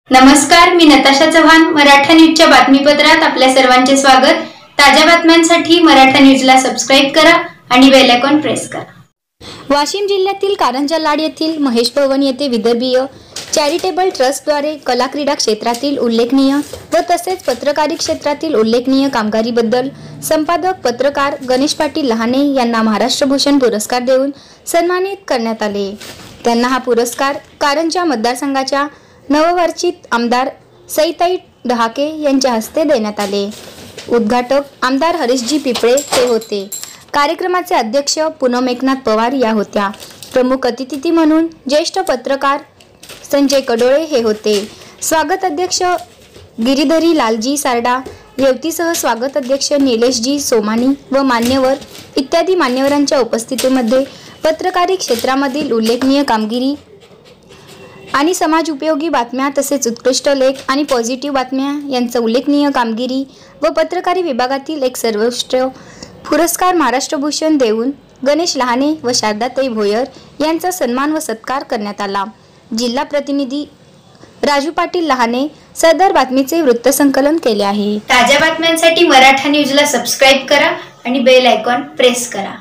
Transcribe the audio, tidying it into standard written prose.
नमस्कार, मी नताशा चव्हाण. मराठा न्यूजच्या बातमीपत्रात आपल्या सर्वांचे स्वागत. ताज्या बातम्यांसाठी मराठा न्यूजला सबस्क्राईब करा आणि बेल आयकॉन प्रेस करा. वाशिम जिल्ह्यातील कारंजा लाड येथील महेश भवन येथे विदर्भीय चॅरिटेबल ट्रस्टद्वारे कला क्रीडा क्षेत्रातील उल्लेखनीय व तसेच पत्रकारी क्षेत्रातील उल्लेखनीय कामगिरीबद्दल संपादक पत्रकार गणेश पाटील लहाने यांना महाराष्ट्र भूषण पुरस्कार देऊन सन्मानित करण्यात आले. त्यांना हा पुरस्कार कारंजा मतदारसंघाच्या नववर्चित आमदार सईताई डहाके यांच्या हस्ते देण्यात आले. उद्घाटक आमदार हरीशजी पिपळे हे होते. कार्यक्रमाचे अध्यक्ष पूनम एकनाथ पवार या होत्या. प्रमुख अतिथी म्हणून ज्येष्ठ पत्रकार संजय कडोळे हे होते. स्वागत अध्यक्ष गिरीधरी लालजी सारडा, येवतीसह स्वागत अध्यक्ष निलेशजी सोमानी व मान्यवर इत्यादी मान्यवरांच्या उपस्थितीमध्ये पत्रकारी क्षेत्रामधील उल्लेखनीय कामगिरी आणि समाज उपयोगी बातम्या तसेच उत्कृष्ट लेख आणि पॉझिटिव्ह बातम्या यांचा उल्लेखनीय कामगिरी व पत्रकारी विभागातील एक सर्वोच्च पुरस्कार महाराष्ट्र भूषण देऊन गणेश लहाने व शारदाताई भोयर यांचा सन्मान व सत्कार करण्यात आला. जिल्हा प्रतिनिधी राजू पाटील लहाने सदर बातमीचे वृत्तसंकलन केले आहे. ताज्या बातम्यांसाठी मराठा न्यूजला सबस्क्राईब करा आणि बेल आयकॉन प्रेस करा.